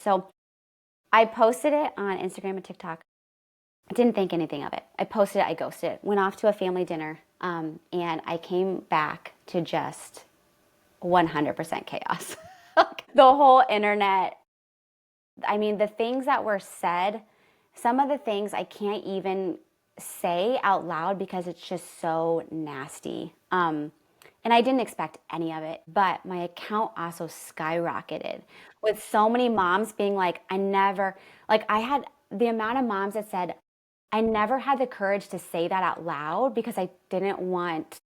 So I posted it on Instagram and TikTok. I didn't think anything of it. I posted it, I ghosted it, went off to a family dinner, and I came back to just 100% chaos. The whole internet, I mean, the things that were said, some of the things I can't even say out loud because it's just so nasty. And I didn't expect any of it, but my account also skyrocketed with so many moms being like, I had the amount of moms that said, I never had the courage to say that out loud because I didn't want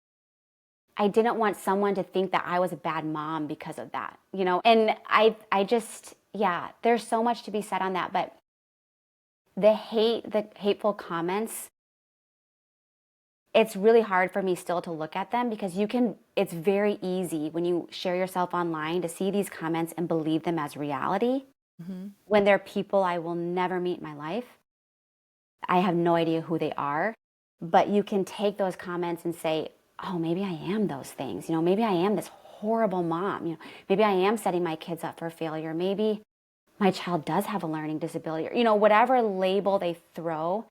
someone to think that I was a bad mom because of that, you know? And I just, yeah, there's so much to be said on that, but the hateful comments, it's really hard for me still to look at them because it's very easy when you share yourself online to see these comments and believe them as reality when they're people I will never meet in my life. I have no idea who they are, but you can take those comments and say, oh, maybe I am those things. You know, maybe I am this horrible mom. You know, maybe I am setting my kids up for failure. Maybe my child does have a learning disability. Or, you know, whatever label they throw,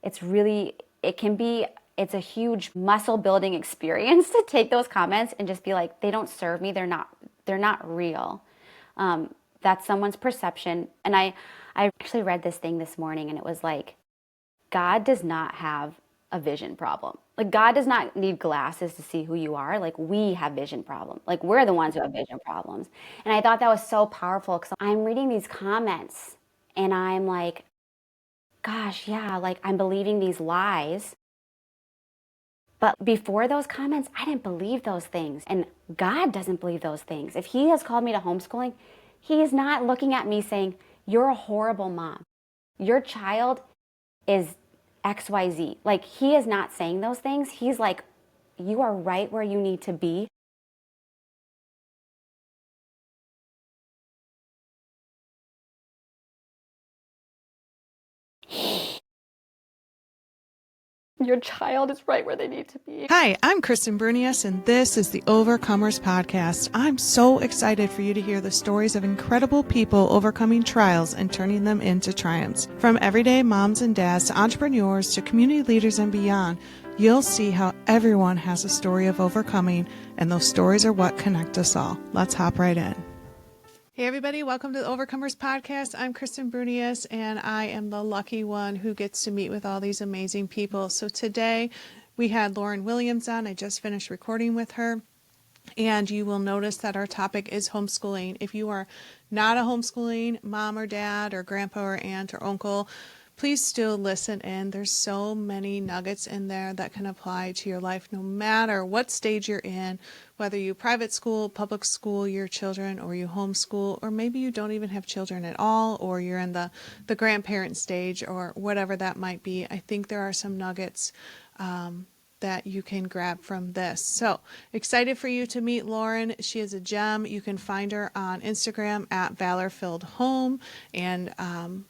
it's a huge muscle building experience to take those comments and just be like, they don't serve me. They're not real. That's someone's perception. And I actually read this thing this morning and it was like, God does not have a vision problem. Like God does not need glasses to see who you are. Like we have vision problems. Like we're the ones who have vision problems. And I thought that was so powerful because I'm reading these comments and I'm like, gosh, yeah, like I'm believing these lies. But before those comments, I didn't believe those things. And God doesn't believe those things. If he has called me to homeschooling, he is not looking at me saying, you're a horrible mom. Your child is XYZ. Like he is not saying those things. He's like, you are right where you need to be. Your child is right where they need to be. Hi, I'm Kristen Bruinius, and this is the Overcomers Podcast. I'm so excited for you to hear the stories of incredible people overcoming trials and turning them into triumphs. From everyday moms and dads to entrepreneurs to community leaders and beyond, you'll see how everyone has a story of overcoming, and those stories are what connect us all. Let's hop right in. Hey everybody, welcome to the Overcomers Podcast. I'm Kristen Bruinius and I am the lucky one who gets to meet with all these amazing people. So today we had Lauren Williams on. I just finished recording with her and you will notice that our topic is homeschooling. If you are not a homeschooling mom or dad or grandpa or aunt or uncle, please still listen in. There's so many nuggets in there that can apply to your life no matter what stage you're in, whether you private school, public school your children, or you homeschool, or maybe you don't even have children at all, or you're in the grandparent stage or whatever that might be. I think there are some nuggets that you can grab from this. So excited for you to meet Lauren. She is a gem. You can find her on Instagram at valorfilledhome, and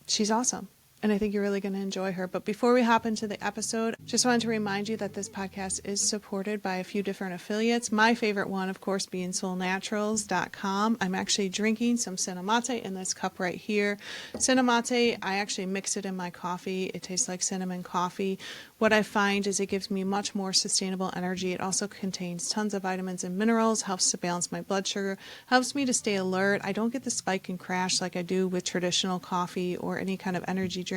she's awesome. And I think you're really going to enjoy her. But before we hop into the episode, just wanted to remind you that this podcast is supported by a few different affiliates. My favorite one, of course, being soulnaturals.com. I'm actually drinking some cinnamate in this cup right here. Cinnamate, I actually mix it in my coffee. It tastes like cinnamon coffee. What I find is it gives me much more sustainable energy. It also contains tons of vitamins and minerals, helps to balance my blood sugar, helps me to stay alert. I don't get the spike and crash like I do with traditional coffee or any kind of energy drinks.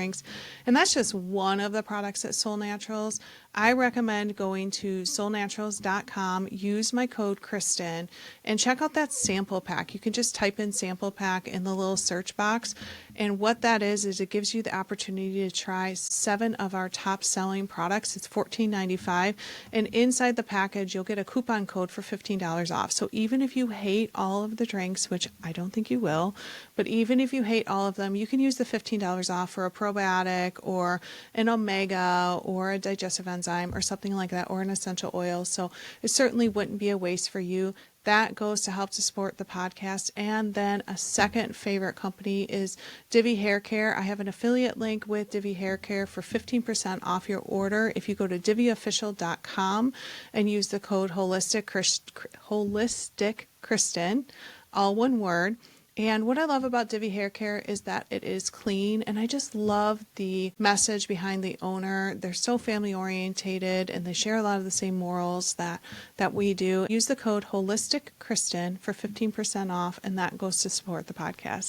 And that's just one of the products at Soul Naturals. I recommend going to soulnaturals.com, use my code Kristen, and check out that sample pack. You can just type in sample pack in the little search box. And what that is it gives you the opportunity to try 7 of our top selling products. It's $14.95. And inside the package, you'll get a coupon code for $15 off. So even if you hate all of the drinks, which I don't think you will, but even if you hate all of them, you can use the $15 off for a probiotic or an omega or a digestive enzyme or something like that, or an essential oil. So it certainly wouldn't be a waste for you. That goes to help to support the podcast. And then a second favorite company is Divi Hair Care. I have an affiliate link with Divi Hair Care for 15% off your order if you go to diviofficial.com and use the code Holistic Kristen, all one word. And what I love about Divi Hair Care is that it is clean, and I just love the message behind the owner. They're so family orientated, and they share a lot of the same morals that we do. Use the code Holistic Kristen for 15% off, and that goes to support the podcast.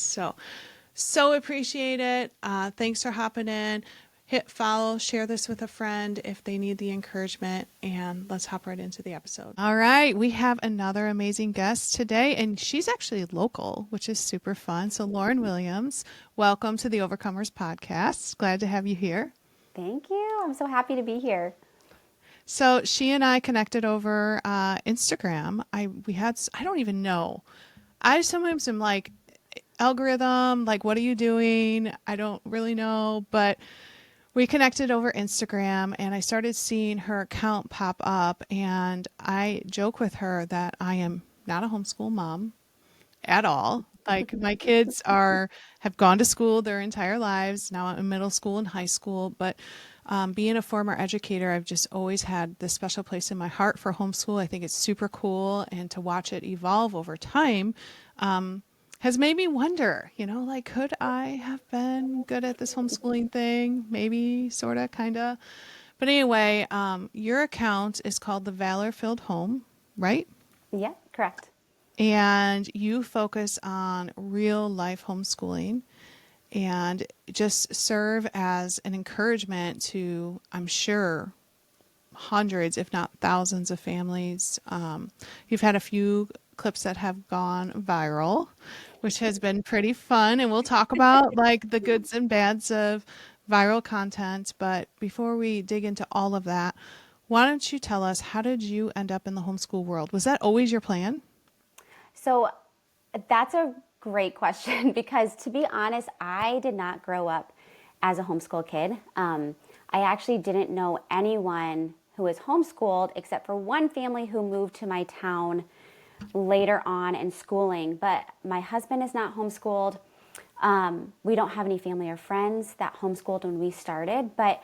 So appreciate it. Thanks for hopping in. Hit follow, share this with a friend if they need the encouragement, and let's hop right into the episode. All right, we have another amazing guest today, and she's actually local, which is super fun. So Lauren Williams, welcome to the Overcomers podcast. Glad to have you here. Thank you. I'm so happy to be here. So she and I connected over Instagram. I don't even know. I sometimes am like, algorithm, like, what are you doing? I don't really know, but we connected over Instagram, and I started seeing her account pop up, and I joke with her that I am not a homeschool mom at all. Like, my kids have gone to school their entire lives. Now I'm in middle school and high school, but being a former educator, I've just always had this special place in my heart for homeschool. I think it's super cool, and to watch it evolve over time has made me wonder, like, could I have been good at this homeschooling thing? Maybe, sort of, kind of. But anyway, your account is called The Valor-Filled Home, right? Yeah, correct. And you focus on real life homeschooling and just serve as an encouragement to, I'm sure, hundreds, if not thousands of families. You've had a few clips that have gone viral, which has been pretty fun. And we'll talk about like the goods and bads of viral content. But before we dig into all of that, why don't you tell us, how did you end up in the homeschool world? Was that always your plan? So that's a great question because, to be honest, I did not grow up as a homeschool kid. I actually didn't know anyone who was homeschooled except for one family who moved to my town later on in schooling. But my husband is not homeschooled. We don't have any family or friends that homeschooled when we started, but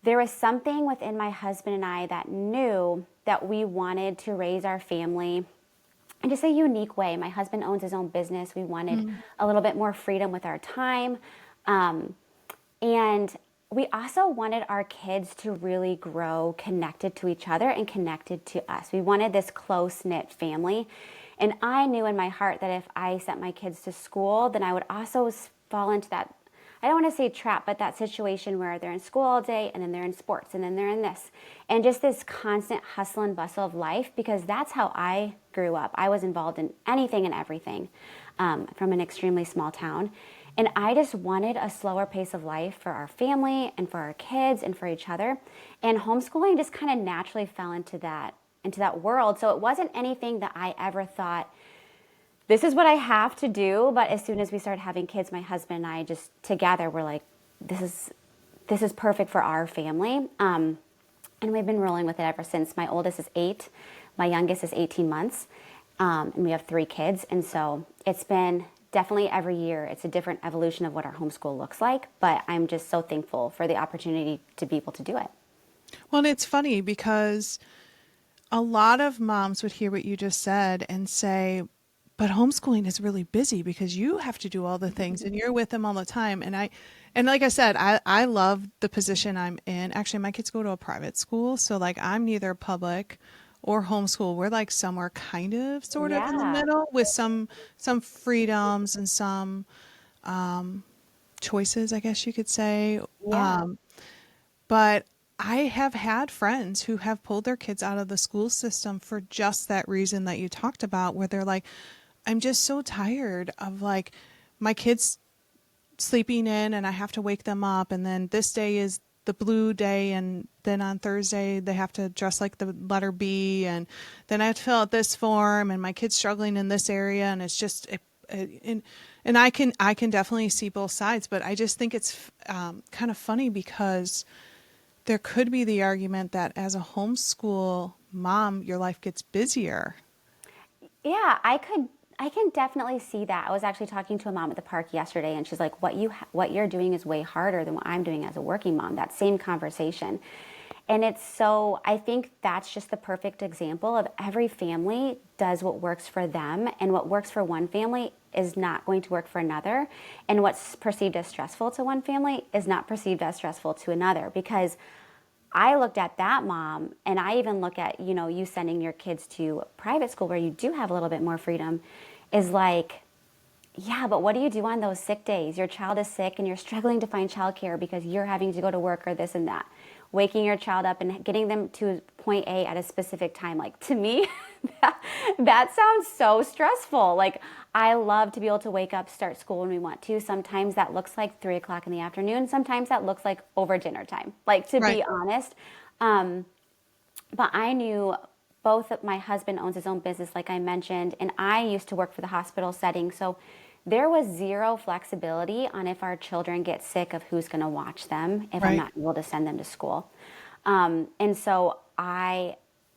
there was something within my husband and I that knew that we wanted to raise our family in just a unique way. My husband owns his own business. We wanted a little bit more freedom with our time. And we also wanted our kids to really grow connected to each other and connected to us. We wanted this close-knit family. And I knew in my heart that if I sent my kids to school, then I would also fall into that, I don't want to say trap, but that situation where they're in school all day and then they're in sports and then they're in this. And just this constant hustle and bustle of life, because that's how I grew up. I was involved in anything and everything from an extremely small town. And I just wanted a slower pace of life for our family and for our kids and for each other. And homeschooling just kind of naturally fell into that world. So it wasn't anything that I ever thought, this is what I have to do. But as soon as we started having kids, my husband and I just together were like, this is perfect for our family. And we've been rolling with it ever since. My oldest is 8. My youngest is 18 months. And we have 3 kids. And so it's been definitely every year, it's a different evolution of what our homeschool looks like, but I'm just so thankful for the opportunity to be able to do it. Well, and it's funny because a lot of moms would hear what you just said and say, but homeschooling is really busy because you have to do all the things and you're with them all the time. And like I said, I love the position I'm in. Actually, my kids go to a private school. So like I'm neither public or homeschool. We're like somewhere kind of sort of in the middle with some freedoms and some choices, I guess you could say. Yeah. But I have had friends who have pulled their kids out of the school system for just that reason that you talked about, where they're like, I'm just so tired of like my kids sleeping in and I have to wake them up. And then this day is the blue day. And then on Thursday, they have to dress like the letter B. And then I have to fill out this form and my kid's struggling in this area. And it's just, and I can definitely see both sides, but I just think it's kind of funny because there could be the argument that as a homeschool mom, your life gets busier. Yeah, I can definitely see that. I was actually talking to a mom at the park yesterday, and she's like, what you're doing is way harder than what I'm doing as a working mom, that same conversation. And I think that's just the perfect example of every family does what works for them, and what works for one family is not going to work for another. And what's perceived as stressful to one family is not perceived as stressful to another. Because I looked at that mom, and I even look at, you sending your kids to private school where you do have a little bit more freedom, is like, yeah, but what do you do on those sick days? Your child is sick and you're struggling to find childcare because you're having to go to work or this and that. Waking your child up and getting them to point A at a specific time. Like, to me, that sounds so stressful. Like, I love to be able to wake up, start school when we want to. Sometimes that looks like 3 o'clock in the afternoon. Sometimes that looks like over dinner time, like, to Right. be honest. But I knew both my husband owns his own business, like I mentioned, and I used to work for the hospital setting. So there was zero flexibility on if our children get sick of who's going to watch them if I'm Right. not able to send them to school. And so I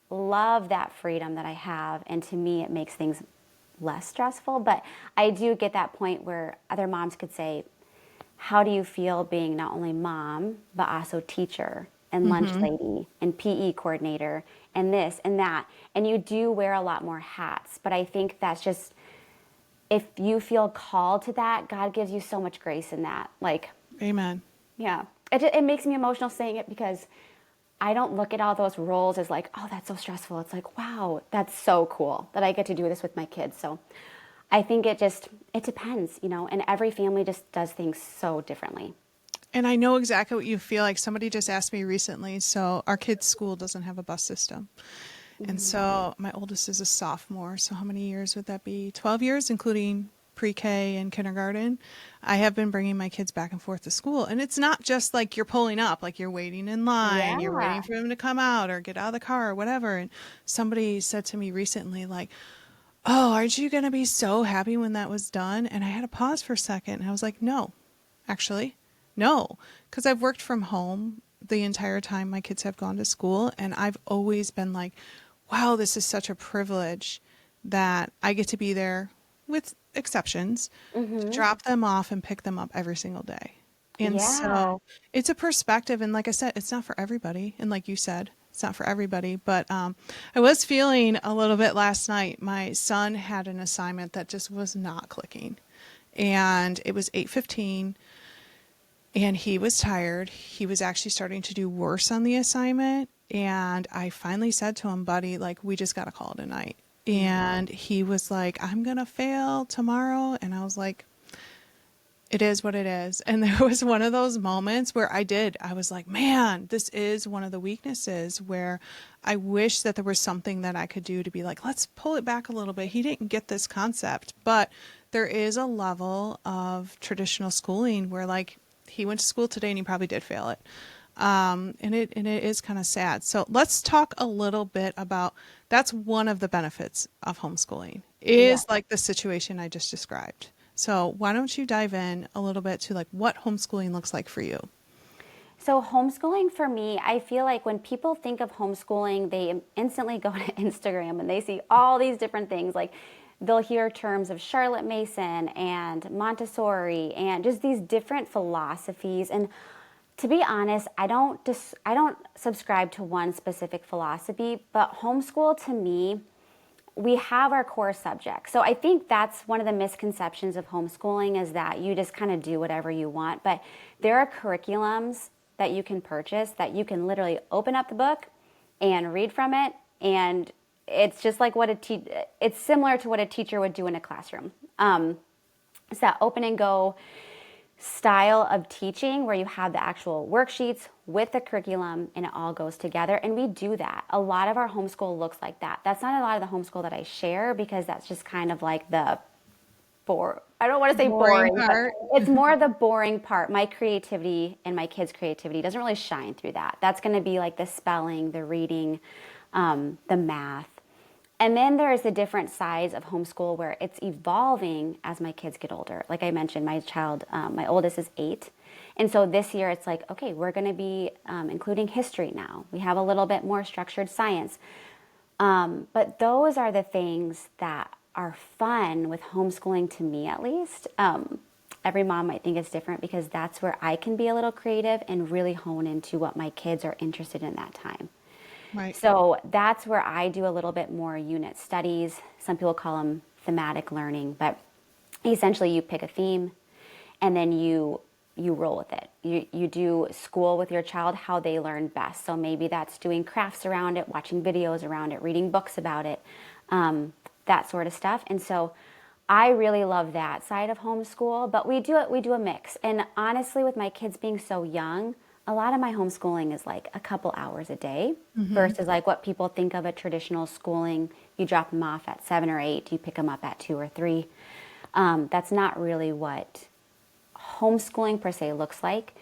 love that freedom that I have. And to me, it makes things less stressful. But I do get that point where other moms could say, how do you feel being not only mom, but also teacher and lunch lady and PE coordinator and this and that? And you do wear a lot more hats. But I think that's just, if you feel called to that, God gives you so much grace in that. Like, Amen. yeah, it makes me emotional saying it because I don't look at all those roles as like, oh, that's so stressful. It's like, wow, that's so cool that I get to do this with my kids. So I think it depends, and every family just does things so differently. And I know exactly what you feel like. Somebody just asked me recently. So our kids' school doesn't have a bus system. And so my oldest is a sophomore. So how many years would that be? 12 years, including pre-K and kindergarten. I have been bringing my kids back and forth to school. And it's not just like you're pulling up, like you're waiting in line, you're Yeah. waiting for them to come out or get out of the car or whatever. And somebody said to me recently, like, oh, aren't you going to be so happy when that was done? And I had to pause for a second. And I was like, no, actually, no. Because I've worked from home the entire time my kids have gone to school. And I've always been like, wow, this is such a privilege that I get to be there, with exceptions, to drop them off and pick them up every single day. And Yeah. so it's a perspective. And like I said, it's not for everybody. And like you said, it's not for everybody. But I was feeling a little bit last night. My son had an assignment that just was not clicking. And it was 8:15. And he was tired. He was actually starting to do worse on the assignment. And I finally said to him, buddy, like, we just got to call it a night. And he was like, I'm going to fail tomorrow. And I was like, it is what it is. And there was one of those moments where I was like, man, this is one of the weaknesses where I wish that there was something that I could do to be like, let's pull it back a little bit. He didn't get this concept, but there is a level of traditional schooling where, like, he went to school today and he probably did fail it. And it is kind of sad. So let's talk a little bit about, that's one of the benefits of homeschooling Yeah. is like the situation I just described. So why don't you dive in a little bit to like what homeschooling looks like for you? So homeschooling for me, I feel like when people think of homeschooling, they instantly go to Instagram and they see all these different things. Like, they'll hear terms of Charlotte Mason and Montessori and just these different philosophies. And to be honest, I don't subscribe to one specific philosophy, but homeschool, to me, we have our core subjects. So I think that's one of the misconceptions of homeschooling, is that you just kind of do whatever you want. But there are curriculums that you can purchase that you can literally open up the book and read from it, and it's just like it's similar to what a teacher would do in a classroom. It's that open and go style of teaching where you have the actual worksheets with the curriculum and it all goes together. And we do that. A lot of our homeschool looks like that. That's not a lot of the homeschool that I share, because that's just kind of like I don't want to say Boring boring, but part. it's more the boring part. My creativity and my kids' creativity doesn't really shine through that. That's going to be like the spelling, the reading, the math. And then there is the different sides of homeschool where it's evolving as my kids get older. Like I mentioned, my oldest is 8. And so this year it's like, okay, we're going to be including history now. We have a little bit more structured science. But those are the things that are fun with homeschooling, to me at least. Every mom might think it's different, because that's where I can be a little creative and really hone into what my kids are interested in that time. Right. So that's where I do a little bit more unit studies. Some people call them thematic learning, but essentially you pick a theme and then you roll with it. You do school with your child how they learn best. So maybe that's doing crafts around it, watching videos around it, reading books about it, that sort of stuff. And so I really love that side of homeschool, but we do a mix. And honestly, with my kids being so young, a lot of my homeschooling is like a couple hours a day versus like what people think of a traditional schooling. You drop them off at 7 or 8, you pick them up at 2 or 3. That's not really what homeschooling per se looks like,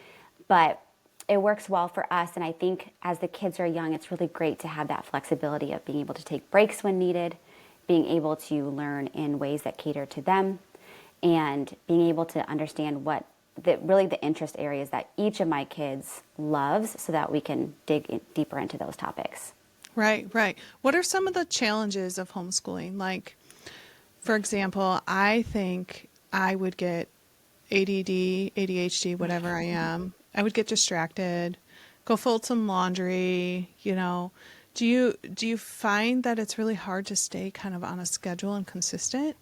but it works well for us. And I think as the kids are young, it's really great to have that flexibility of being able to take breaks when needed, being able to learn in ways that cater to them, and being able to understand what really the interest areas that each of my kids loves so that we can dig deeper into those topics. Right, right. What are some of the challenges of homeschooling? Like, for example, I think I would get ADD, ADHD, whatever I am. I would get distracted, go fold some laundry, you know. Do you find that it's really hard to stay kind of on a schedule and consistent?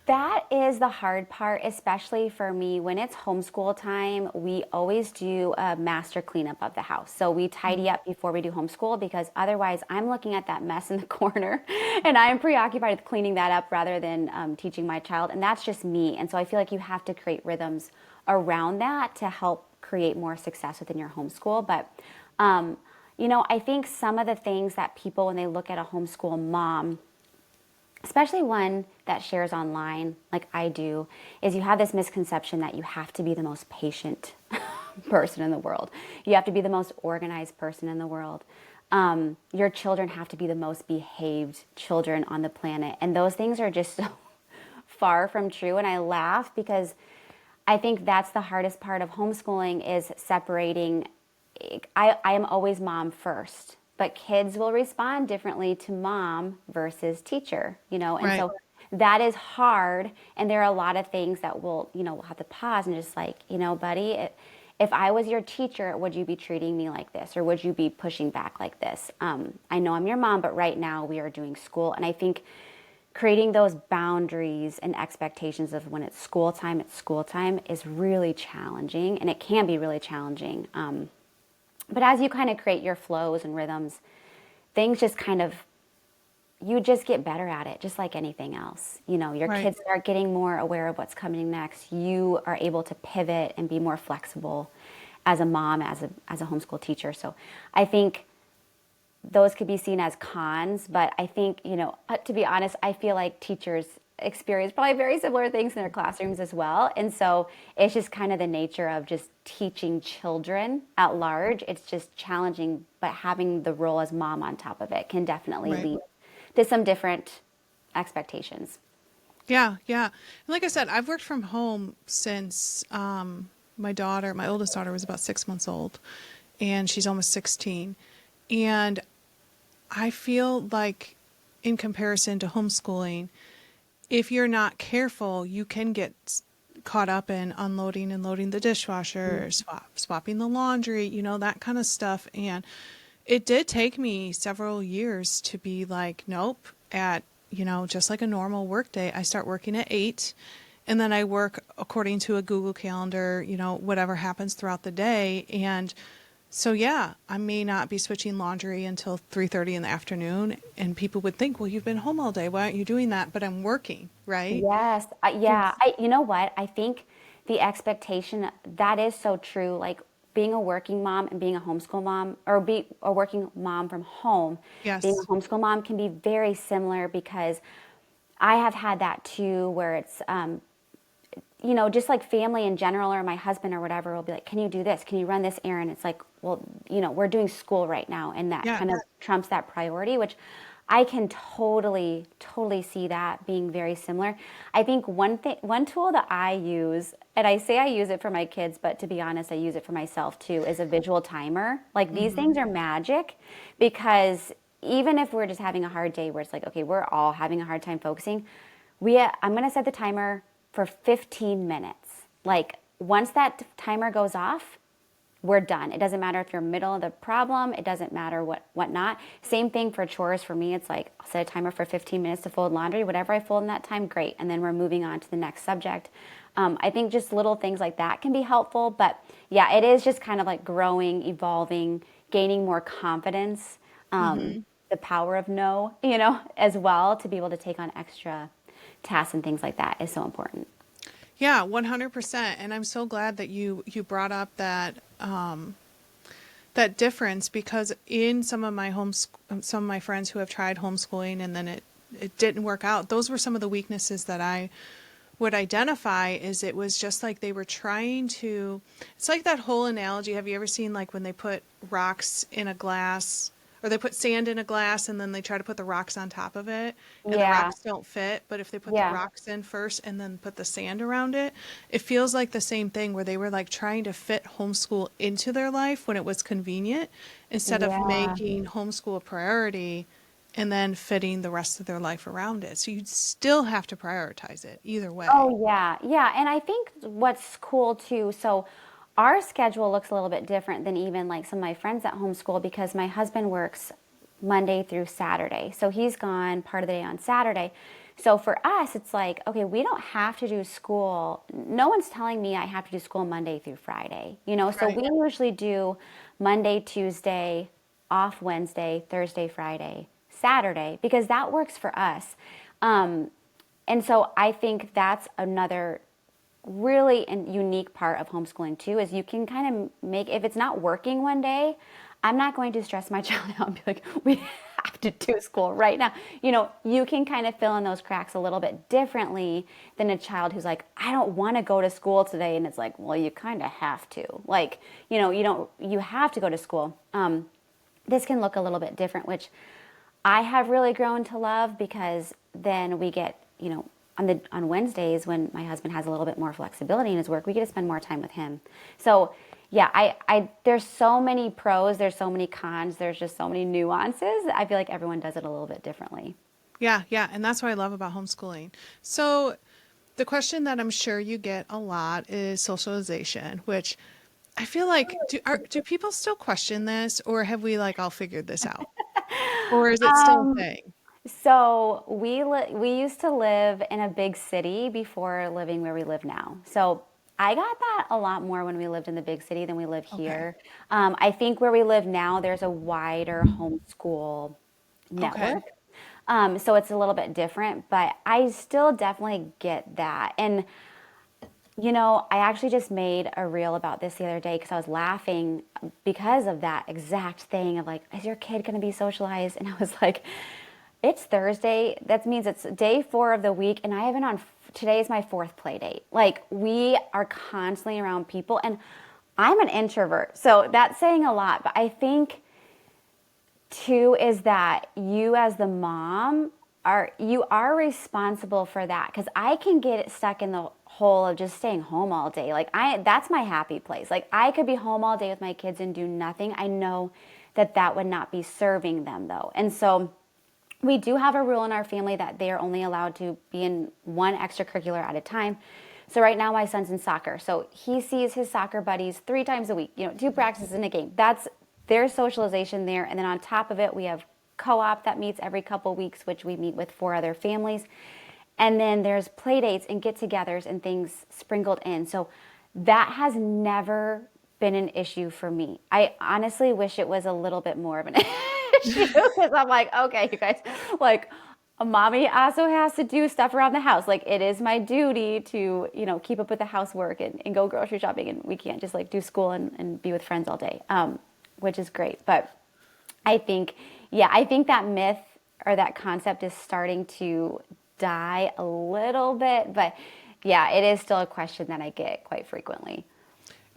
That is the hard part, especially for me. When it's homeschool time, we always do a master cleanup of the house. So we tidy up before we do homeschool, because otherwise I'm looking at that mess in the corner and I'm preoccupied with cleaning that up rather than teaching my child. And that's just me. And so I feel like you have to create rhythms around that to help create more success within your homeschool. But, I think some of the things that people, when they look at a homeschool mom, especially one that shares online like I do, is you have this misconception that you have to be the most patient person in the world. You have to be the most organized person in the world. Your children have to be the most behaved children on the planet. And those things are just so far from true. And I laugh because I think that's the hardest part of homeschooling, is separating. I am always mom first, but kids will respond differently to mom versus teacher, and Right. so that is hard. And there are a lot of things that we'll have to pause and just like, buddy, if I was your teacher, would you be treating me like this? Or would you be pushing back like this? I know I'm your mom, but right now we are doing school. And I think creating those boundaries and expectations of when it's school time is really challenging, and it can be really challenging. But as you kind of create your flows and rhythms, things just you just get better at it, just like anything else. Your Right. kids start getting more aware of what's coming next. You are able to pivot and be more flexible as a mom, as a homeschool teacher. So I think those could be seen as cons, but I think, to be honest, I feel like teachers experience probably very similar things in their classrooms as well. And so it's just kind of the nature of just teaching children at large. It's just challenging, but having the role as mom on top of it can definitely Right. lead to some different expectations. Yeah, yeah. And like I said, I've worked from home since my oldest daughter was about 6 months old, and she's almost 16. And I feel like, in comparison to homeschooling, if you're not careful, you can get caught up in unloading and loading the dishwasher, swapping the laundry, that kind of stuff. And it did take me several years to be like, nope, at, just like a normal work day, I start working at 8, and then I work according to a Google Calendar, whatever happens throughout the day. And so, yeah, I may not be switching laundry until 3:30 in the afternoon, and people would think, well, you've been home all day. Why aren't you doing that? But I'm working, right? Yes. Yeah. You know what? I think the expectation, that is so true. Like being a working mom and being a homeschool mom, or be a working mom from home, being a Yes. homeschool mom can be very similar, because I have had that too, where it's, just like family in general, or my husband or whatever will be like, can you do this? Can you run this errand? It's like, well, we're doing school right now. And that Yeah. kind of trumps that priority, which I can totally, totally see that being very similar. I think one tool that I use, and I say I use it for my kids, but to be honest, I use it for myself too, is a visual timer. Like these things are magic, because even if we're just having a hard day where it's like, okay, we're all having a hard time focusing, I'm going to set the timer for 15 minutes. Like once that timer goes off, we're done. It doesn't matter if you're middle of the problem. It doesn't matter what not. Same thing for chores for me. It's like I'll set a timer for 15 minutes to fold laundry. Whatever I fold in that time, great. And then we're moving on to the next subject. I think just little things like that can be helpful. But yeah, it is just kind of like growing, evolving, gaining more confidence, the power of no, as well, to be able to take on extra tasks and things like that is so important. Yeah, 100%. And I'm so glad that you brought up that that difference, because in some of my friends who have tried homeschooling and then it didn't work out, those were some of the weaknesses that I would identify. Is it was just like they were trying to, it's like that whole analogy. Have you ever seen like when they put rocks in a glass, or they put sand in a glass and then they try to put the rocks on top of it and the Yeah, rocks don't fit, but if they put the yeah, rocks in first and then put the sand around it, it feels like the same thing, where they were like trying to fit homeschool into their life when it was convenient, instead of yeah. making homeschool a priority and then fitting the rest of their life around it. So you'd still have to prioritize it either way. Oh, yeah. Yeah. And I think what's cool too, so our schedule looks a little bit different than even like some of my friends that homeschool, because my husband works Monday through Saturday. So he's gone part of the day on Saturday. So for us, it's like, okay, we don't have to do school. No one's telling me I have to do school Monday through Friday, So Right. we usually do Monday, Tuesday, off Wednesday, Thursday, Friday, Saturday, because that works for us. Um, and so I think that's another really unique part of homeschooling too, is you can kind of make, if it's not working one day, I'm not going to stress my child out and be like, we have to do school right now. You can kind of fill in those cracks a little bit differently than a child who's like, I don't want to go to school today. And it's like, well, you kind of have to. Like, you have to go to school. This can look a little bit different, which I have really grown to love, because then we get, on Wednesdays, when my husband has a little bit more flexibility in his work, we get to spend more time with him. So yeah, I there's so many pros, there's so many cons, there's just so many nuances. I feel like everyone does it a little bit differently. Yeah, yeah. And that's what I love about homeschooling. So the question that I'm sure you get a lot is socialization, which I feel like, do people still question this, or have we like all figured this out? Or is it still a Um, thing? So we used to live in a big city before living where we live now. So I got that a lot more when we lived in the big city than we live Okay. here. I think where we live now, there's a wider homeschool Okay. network. So it's a little bit different, but I still definitely get that. And I actually just made a reel about this the other day because I was laughing because of that exact thing of like, is your kid going to be socialized? And I was like, it's Thursday. That means it's day 4 of the week, and I haven't on. Today is my 4th play date. Like, we are constantly around people, and I'm an introvert, so that's saying a lot. But I think too is that you as the mom are responsible for that, because I can get stuck in the hole of just staying home all day. Like, that's my happy place. Like, I could be home all day with my kids and do nothing. I know that would not be serving them though, and so we do have a rule in our family that they are only allowed to be in one extracurricular at a time. So right now my son's in soccer. So he sees his soccer buddies 3 times a week, 2 practices in a game. That's their socialization there. And then on top of it, we have co-op that meets every couple weeks, which we meet with 4 other families. And then there's play dates and get-togethers and things sprinkled in. So that has never been an issue for me. I honestly wish it was a little bit more of an issue, because I'm like, okay, you guys, like, a mommy also has to do stuff around the house. Like, it is my duty to, keep up with the housework and go grocery shopping, and we can't just like do school and be with friends all day, which is great. But I think, yeah, I think that myth or that concept is starting to die a little bit. But yeah, it is still a question that I get quite frequently.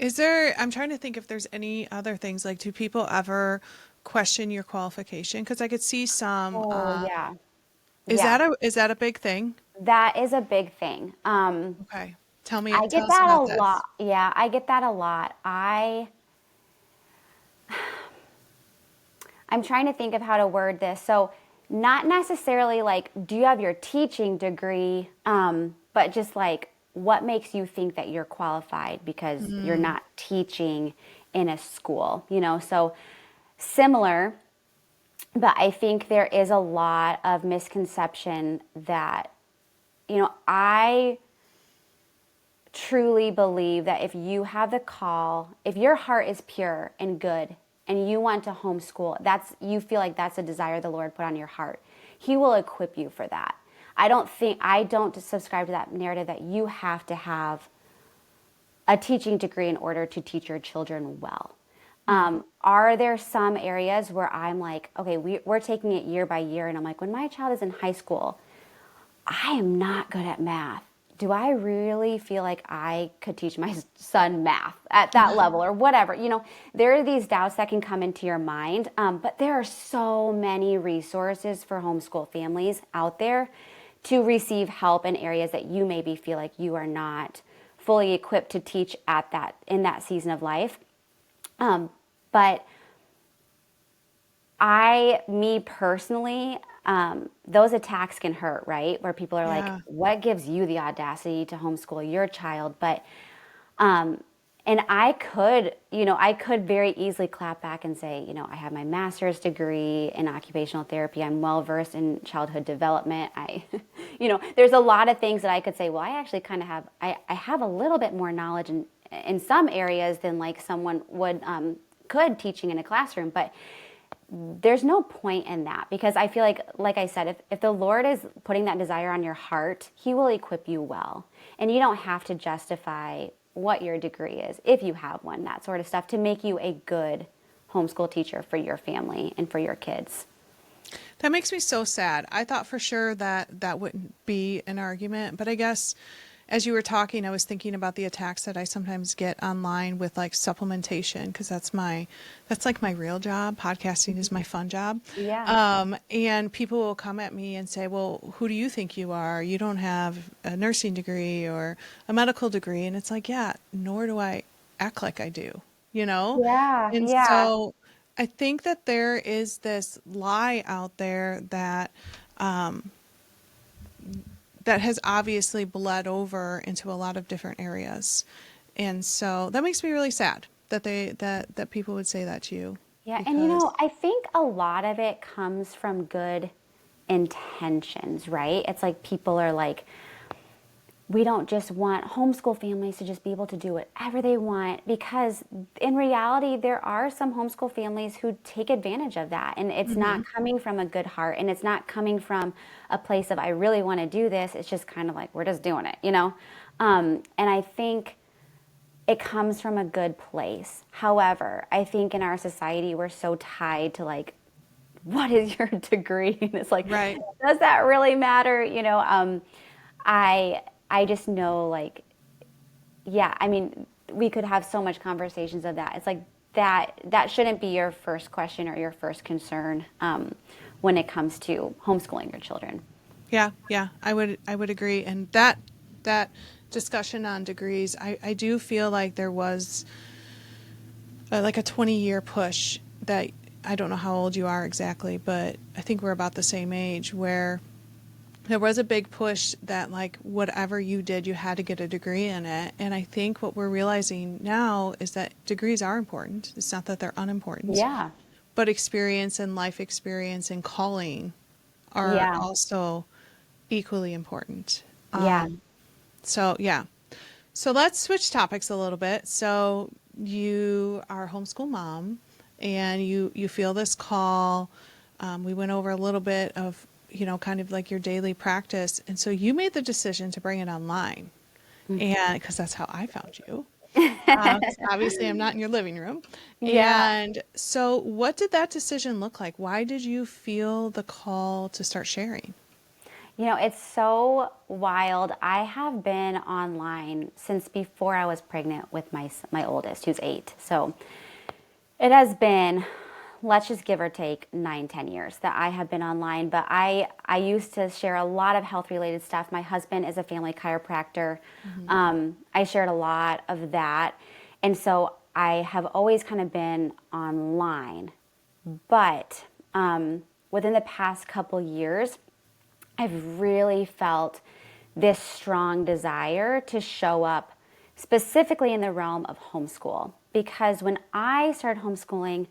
I'm trying to think if there's any other things, like, do people ever question your qualification? Because I could see some, Oh, yeah. is Yeah. that a big thing? That is a big thing. Okay. I Tell get us that a about lot. this. Yeah, I get that a lot. I'm trying to think of how to word this. So, not necessarily like, do you have your teaching degree? But just like, what makes you think that you're qualified because you're not teaching in a school, So similar, but I think there is a lot of misconception that, I truly believe that if you have the call, if your heart is pure and good and you want to homeschool, you feel like that's a desire the Lord put on your heart. He will equip you for that. I don't subscribe to that narrative that you have to have a teaching degree in order to teach your children well. Are there some areas where I'm like, okay, we're taking it year by year, and I'm like, when my child is in high school, I am not good at math. Do I really feel like I could teach my son math at that level or whatever? There are these doubts that can come into your mind, but there are so many resources for homeschool families out there to receive help in areas that you maybe feel like you are not fully equipped to teach in that season of life. But me personally, those attacks can hurt, right? Where people are like, what gives you the audacity to homeschool your child? But, and I could very easily clap back and say, I have my master's degree in occupational therapy. I'm well versed in childhood development. There's a lot of things that I could say, well, I actually kind of I have a little bit more knowledge in some areas than like someone could teaching in a classroom. But there's no point in that, because I feel like I said, if the Lord is putting that desire on your heart, He will equip you well. And you don't have to justify what your degree is, if you have one, that sort of stuff, to make you a good homeschool teacher for your family and for your kids. That makes me so sad. I thought for sure that wouldn't be an argument, but I guess as you were talking, I was thinking about the attacks that I sometimes get online with like supplementation, because that's like my real job. Podcasting is my fun job. Yeah. And people will come at me and say, well, who do you think you are? You don't have a nursing degree or a medical degree. And it's like, yeah, nor do I act like I do, Yeah. And Yeah. so I think that there is this lie out there that has obviously bled over into a lot of different areas. And so that makes me really sad that that people would say that to you. Yeah. Because And I think a lot of it comes from good intentions, right? It's like people are like, we don't just want homeschool families to just be able to do whatever they want, because in reality, there are some homeschool families who take advantage of that. And it's not coming from a good heart, and it's not coming from a place of, I really want to do this. It's just kind of like, we're just doing it, And I think it comes from a good place. However, I think in our society, we're so tied to like, what is your degree? And it's like, right. does that really matter? I just know, like, yeah, I mean, we could have so much conversations of that. It's like that shouldn't be your first question or your first concern when it comes to homeschooling your children. Yeah, I would agree. And that discussion on degrees, I do feel like there was like a 20-year push that, I don't know how old you are exactly, but I think we're about the same age, where there was a big push that like whatever you did, you had to get a degree in it. And I think what we're realizing now is that degrees are important. It's not that they're unimportant. Yeah. But experience and life experience and calling are Yeah. also equally important. Yeah. So let's switch topics a little bit. So you are a homeschool mom, and you feel this call. We went over a little bit of, kind of like your daily practice. And so you made the decision to bring it online. And because that's how I found you. 'Cause obviously I'm not in your living room. Yeah. And so what did that decision look like? Why did you feel the call to start sharing? It's so wild. I have been online since before I was pregnant with my oldest, who's 8. So it has been, let's just give or take 9-10 years that I have been online. But I used to share a lot of health related stuff. My husband is a family chiropractor. I shared a lot of that. And so I have always kind of been online. But within the past couple years, I've really felt this strong desire to show up specifically in the realm of homeschool. Because when I started homeschooling,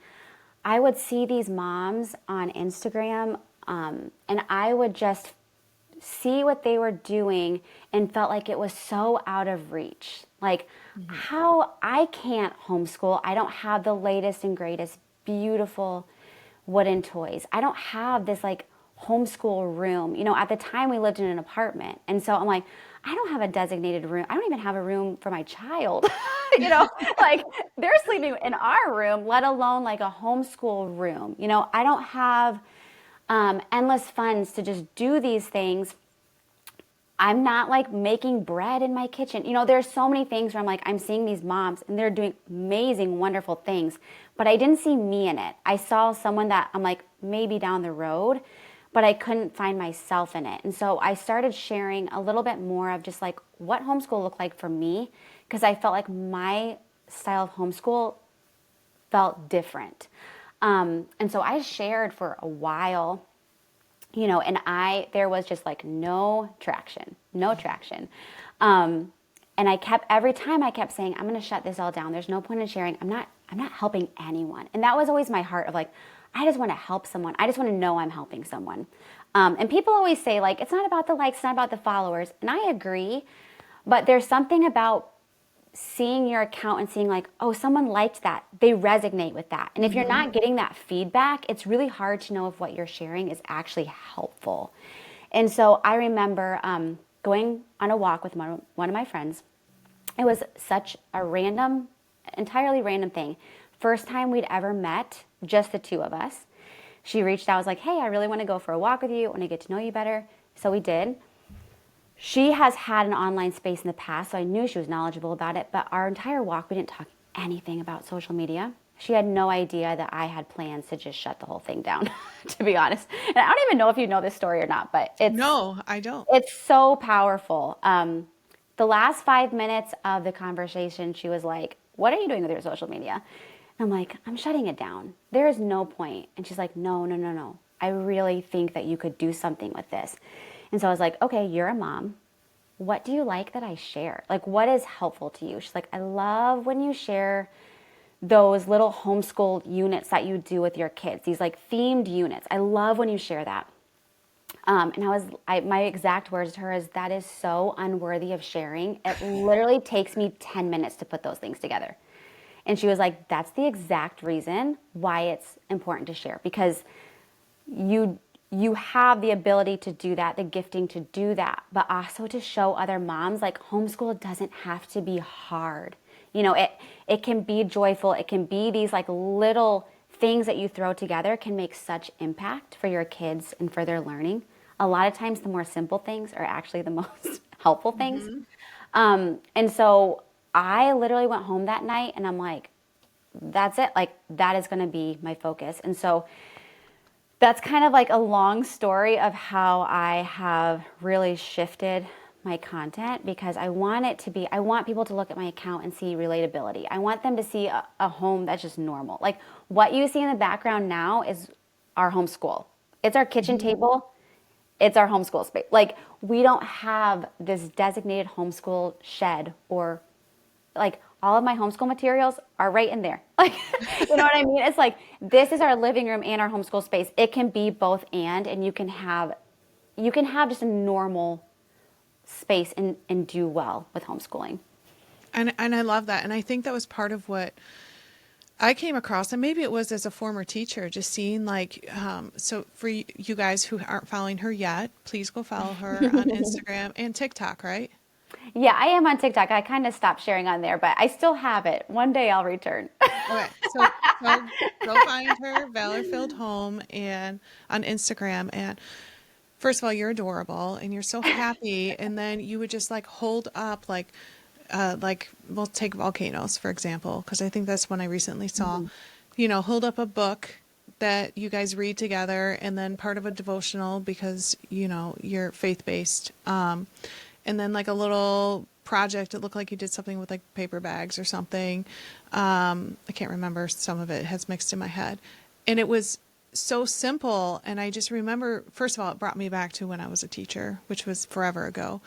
I would see these moms on Instagram, and I would just see what they were doing and felt like it was so out of reach. Like, how I can't homeschool. I don't have the latest and greatest beautiful wooden toys. I don't have this like homeschool room. You know, at the time we lived in an apartment. And so I'm like, I don't have a designated room. I don't even have a room for my child. You know, like they're sleeping in our room, let alone like a homeschool room. You know, I don't have endless funds to just do these things. I'm not like making bread in my kitchen. You know, there's so many things where I'm like, I'm seeing these moms and they're doing amazing, wonderful things, but I didn't see me in it. I saw someone that I'm like, maybe down the road, but I couldn't find myself in it. And so I started sharing a little bit more of just like what homeschool looked like for me, because I felt like my style of homeschool felt different. And so I shared for a while, you know, and there was just like no traction. And every time I kept saying, I'm going to shut this all down. There's no point in sharing. I'm not helping anyone. And that was always my heart of like, I just want to help someone. I just want to know I'm helping someone. And people always say like, it's not about the likes, it's not about the followers. And I agree, but there's something about seeing your account and seeing like, oh, someone liked that. They resonate with that. And if you're not getting that feedback, it's really hard to know if what you're sharing is actually helpful. And so I remember going on a walk with one of my friends. It was such a entirely random thing. First time we'd ever met, just the two of us. She reached out, was like, hey, I really want to go for a walk with you. I want to get to know you better. So we did. She has had an online space in the past, so I knew she was knowledgeable about it, but our entire walk, we didn't talk anything about social media. She had no idea that I had plans to just shut the whole thing down, to be honest. And I don't even know if you know this story or not, but No, I don't. It's so powerful. The last 5 minutes of the conversation, she was like, what are you doing with your social media? And I'm like, I'm shutting it down. There is no point. And she's like, no. I really think that you could do something with this. And so I was like, okay, you're a mom. What do you like that I share? Like, what is helpful to you? She's like, I love when you share those little homeschool units that you do with your kids, these like themed units. I love when you share that. And my exact words to her is, that is so unworthy of sharing. It literally takes me 10 minutes to put those things together. And she was like, that's the exact reason why it's important to share, because you have the ability to do that, the gifting to do that, but also to show other moms like homeschool doesn't have to be hard. You know, it can be joyful. It can be these like little things that you throw together can make such impact for your kids and for their learning. A lot of times the more simple things are actually the most helpful things. And so I literally went home that night and I'm like, that's it. Like, that is going to be my focus. And so that's kind of like a long story of how I have really shifted my content, because I want people to look at my account and see relatability. I want them to see a home that's just normal. Like what you see in the background now is our homeschool. It's our kitchen table. It's our homeschool space. Like, we don't have this designated homeschool shed, or like all of my homeschool materials are right in there. Like, you know what I mean? It's like, this is our living room and our homeschool space. It can be both and you can have just a normal space and do well with homeschooling. And I love that. And I think that was part of what I came across, and maybe it was as a former teacher, just seeing like, so for you guys who aren't following her yet, please go follow her on Instagram and TikTok, right? Yeah, I am on TikTok. I kind of stopped sharing on there, but I still have it. One day I'll return. Okay, so go find her, Valor Filled Home, and on Instagram. And first of all, you're adorable, and you're so happy. And then you would just like hold up, like we'll take volcanoes for example, because I think that's one I recently saw. Hold up a book that you guys read together, and then part of a devotional because you're faith based. And then like a little project. It looked like you did something with like paper bags or something. I can't remember. Some of it has mixed in my head. And it was so simple. And I just remember, first of all, it brought me back to when I was a teacher, which was forever ago.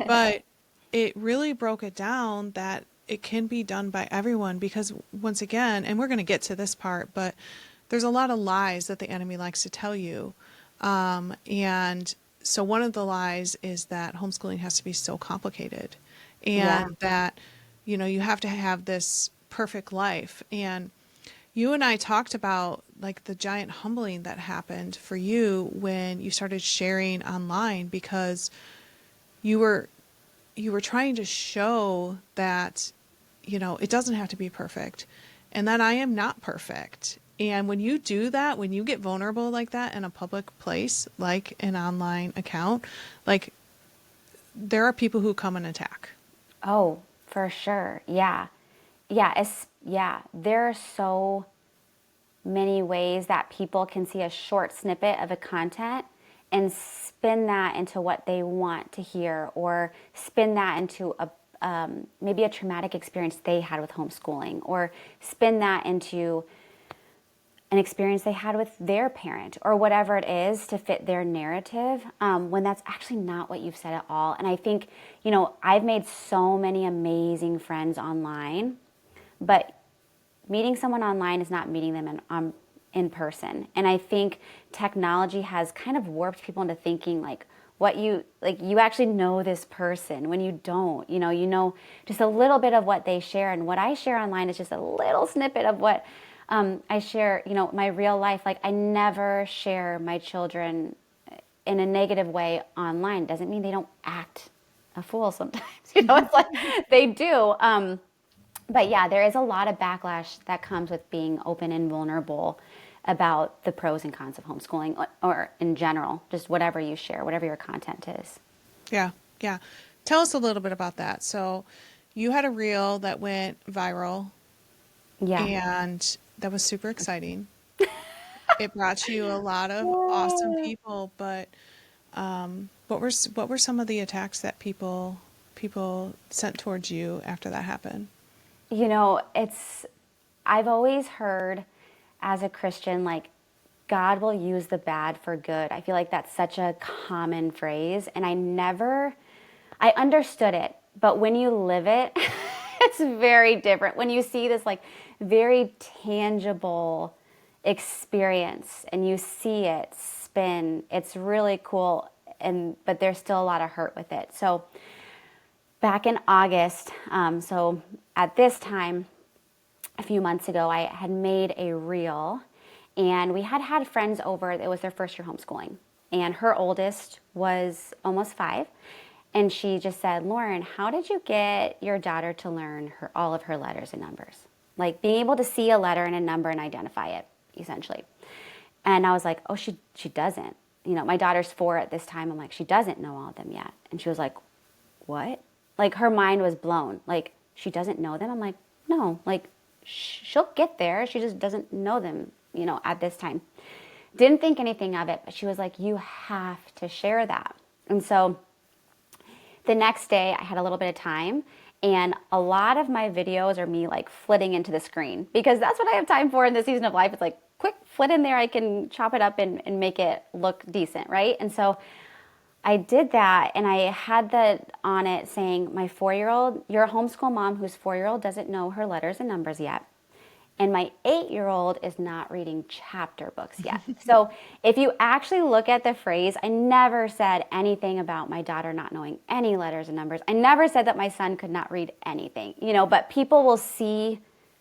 But it really broke it down that it can be done by everyone because once again, and we're going to get to this part, but there's a lot of lies that the enemy likes to tell you. And so one of the lies is that homeschooling has to be so complicated Yeah. and that, you have to have this perfect life. And you and I talked about like the giant humbling that happened for you when you started sharing online because you were trying to show that, it doesn't have to be perfect and that I am not perfect. And when you do that, when you get vulnerable like that in a public place, like an online account, like there are people who come and attack. Oh, for sure. Yeah. Yeah. Yeah. There are so many ways that people can see a short snippet of a content and spin that into what they want to hear or spin that into maybe a traumatic experience they had with homeschooling or spin that into an experience they had with their parent or whatever it is to fit their narrative, when that's actually not what you've said at all. And I think, I've made so many amazing friends online, but meeting someone online is not meeting them in person. And I think technology has kind of warped people into thinking you actually know this person when you don't. You know just a little bit of what they share, and what I share online is just a little snippet of what I share. My real life. Like I never share my children in a negative way online. Doesn't mean they don't act a fool sometimes. It's like they do. But yeah, there is a lot of backlash that comes with being open and vulnerable about the pros and cons of homeschooling or in general, just whatever you share, whatever your content is. Yeah. Yeah. Tell us a little bit about that. So you had a reel that went viral Yeah. and that was super exciting. It brought you a lot of awesome people, but what were some of the attacks that people sent towards you after that happened? I've always heard as a Christian, like, God will use the bad for good. I feel like that's such a common phrase. And I understood it, but when you live it, it's very different. When you see this like very tangible experience and you see it spin, it's really cool. But there's still a lot of hurt with it. So back in August, so at this time, a few months ago, I had made a reel and we had friends over. It was their first year homeschooling. And her oldest was almost 5. And she just said, Lauren, how did you get your daughter to learn all of her letters and numbers? Like being able to see a letter and a number and identify it, essentially. And I was like, oh, she doesn't. My daughter's 4 at this time. I'm like, she doesn't know all of them yet. And she was like, what? Like her mind was blown. Like, she doesn't know them? I'm like, no, like she'll get there. She just doesn't know them, at this time. Didn't think anything of it, but she was like, you have to share that. And so the next day I had a little bit of time and a lot of my videos are me like flitting into the screen because that's what I have time for in this season of life. It's like quick flit in there. I can chop it up and make it look decent. Right. And so I did that and I had that on it saying my 4-year-old, you're a homeschool mom whose 4-year-old doesn't know her letters and numbers yet. And my 8-year-old is not reading chapter books yet. So if you actually look at the phrase, I never said anything about my daughter not knowing any letters and numbers. I never said that my son could not read anything, but people will see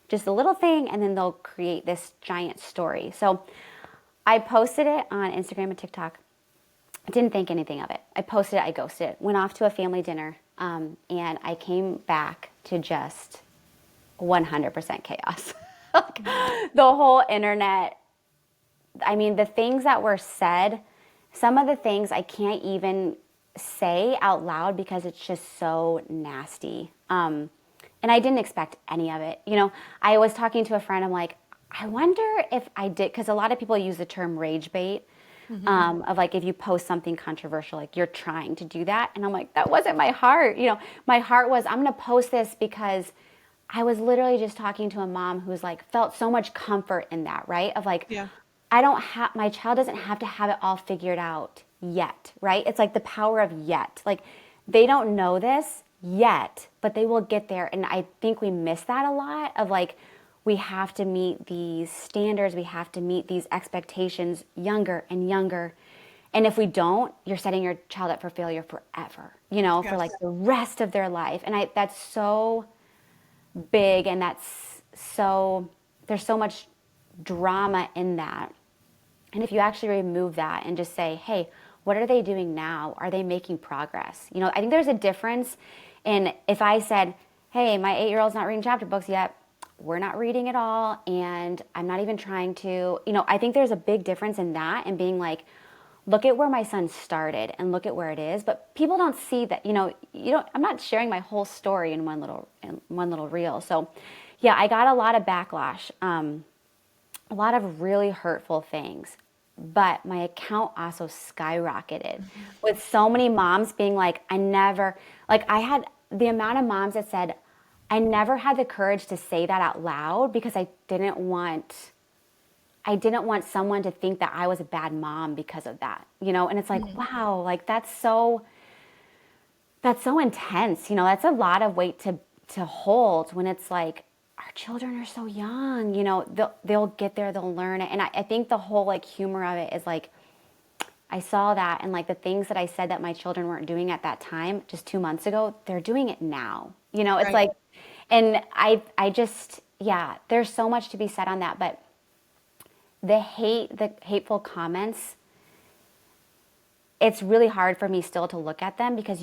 just a little thing and then they'll create this giant story. So I posted it on Instagram and TikTok. I didn't think anything of it. I posted it, I ghosted it, went off to a family dinner, and I came back to just 100% chaos. The whole internet, I mean, the things that were said, some of the things I can't even say out loud because it's just so nasty. And I didn't expect any of it. I was talking to a friend, I'm like, I wonder if I did, because a lot of people use the term rage bait. Of like if you post something controversial, like you're trying to do that. And I'm like, that wasn't my heart. My heart was, I'm going to post this because I was literally just talking to a mom who's like felt so much comfort in that, right? Of like, Yeah. my child doesn't have to have it all figured out yet, right? It's like the power of yet. Like they don't know this yet, but they will get there. And I think we miss that a lot of like, we have to meet these standards. We have to meet these expectations younger and younger. And if we don't, you're setting your child up for failure forever, Yes. for like the rest of their life. And that's so big. And there's so much drama in that. And if you actually remove that and just say, hey, what are they doing now? Are they making progress? I think there's a difference in if I said, hey, my 8-year-old's not reading chapter books yet. We're not reading at all. And I'm not even trying to, I think there's a big difference in that and being like, look at where my son started and look at where it is. But people don't see that, I'm not sharing my whole story in one little reel. So yeah, I got a lot of backlash, a lot of really hurtful things. But my account also skyrocketed with so many moms being like, I had the amount of moms that said, I never had the courage to say that out loud because I didn't want someone to think that I was a bad mom because of that, and it's like, wow, like that's so intense, that's a lot of weight to hold when it's like, our children are so young, they'll get there, they'll learn it. And I think the whole like humor of it is like, I saw that and like the things that I said that my children weren't doing at that time, just 2 months ago, they're doing it now, it's Right. like, and I just, yeah, there's so much to be said on that, but the hateful comments, it's really hard for me still to look at them because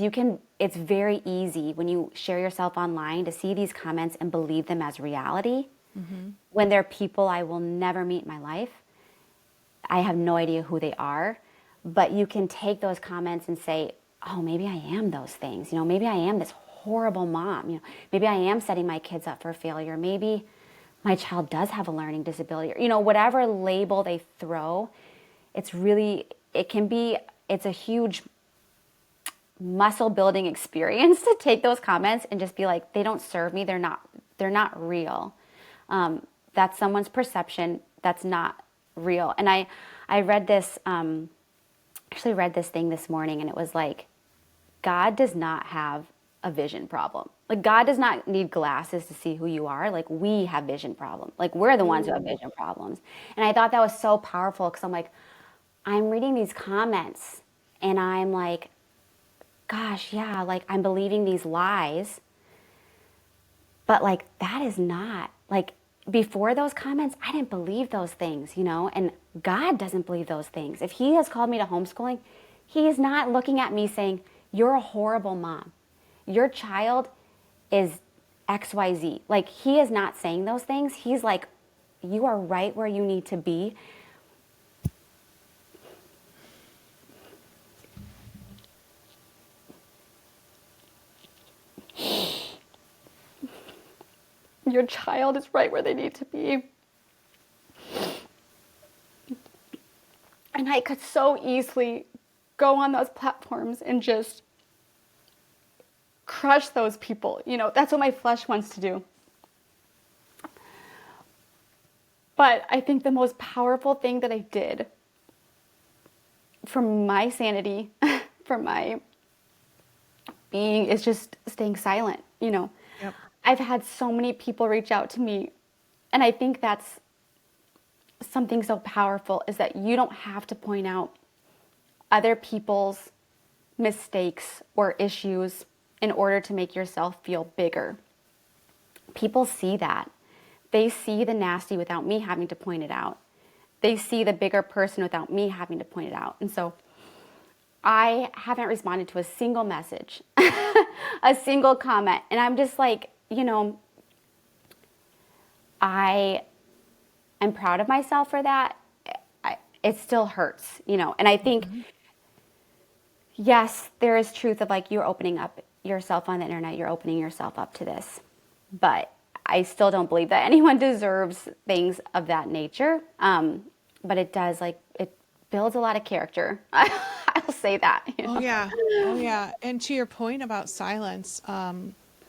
it's very easy when you share yourself online to see these comments and believe them as reality. When they're people I will never meet in my life. I have no idea who they are, but you can take those comments and say, oh, maybe I am those things. Maybe I am this horrible mom. Maybe I am setting my kids up for failure. Maybe my child does have a learning disability. Whatever label they throw, it's a huge muscle building experience to take those comments and just be like, they don't serve me. They're not real. That's someone's perception. That's not real. And I read this, actually read this thing this morning, and it was like, God does not have a vision problem. Like God does not need glasses to see who you are. Like we have vision problems. Like we're the ones who have vision problems. And I thought that was so powerful because I'm like, I'm reading these comments and I'm like, gosh, yeah, like I'm believing these lies. But like that is not, like before those comments, I didn't believe those things, and God doesn't believe those things. If he has called me to homeschooling, he is not looking at me saying, you're a horrible mom. Your child is XYZ. Like he is not saying those things. He's like, you are right where you need to be. Your child is right where they need to be. And I could so easily go on those platforms and just crush those people. That's what my flesh wants to do. But I think the most powerful thing that I did for my sanity, for my being, is just staying silent, Yep. I've had so many people reach out to me, and I think that's something so powerful, is that you don't have to point out other people's mistakes or issues in order to make yourself feel bigger. People see that. They see the nasty without me having to point it out. They see the bigger person without me having to point it out. And so I haven't responded to a single message, a single comment. And I'm just like, I am proud of myself for that. It still hurts, and I think, yes, there is truth of like, you're opening up yourself on the internet, you're opening yourself up to this, but I still don't believe that anyone deserves things of that nature. But it does, like, it builds a lot of character. I'll say that. Oh yeah. And to your point about silence,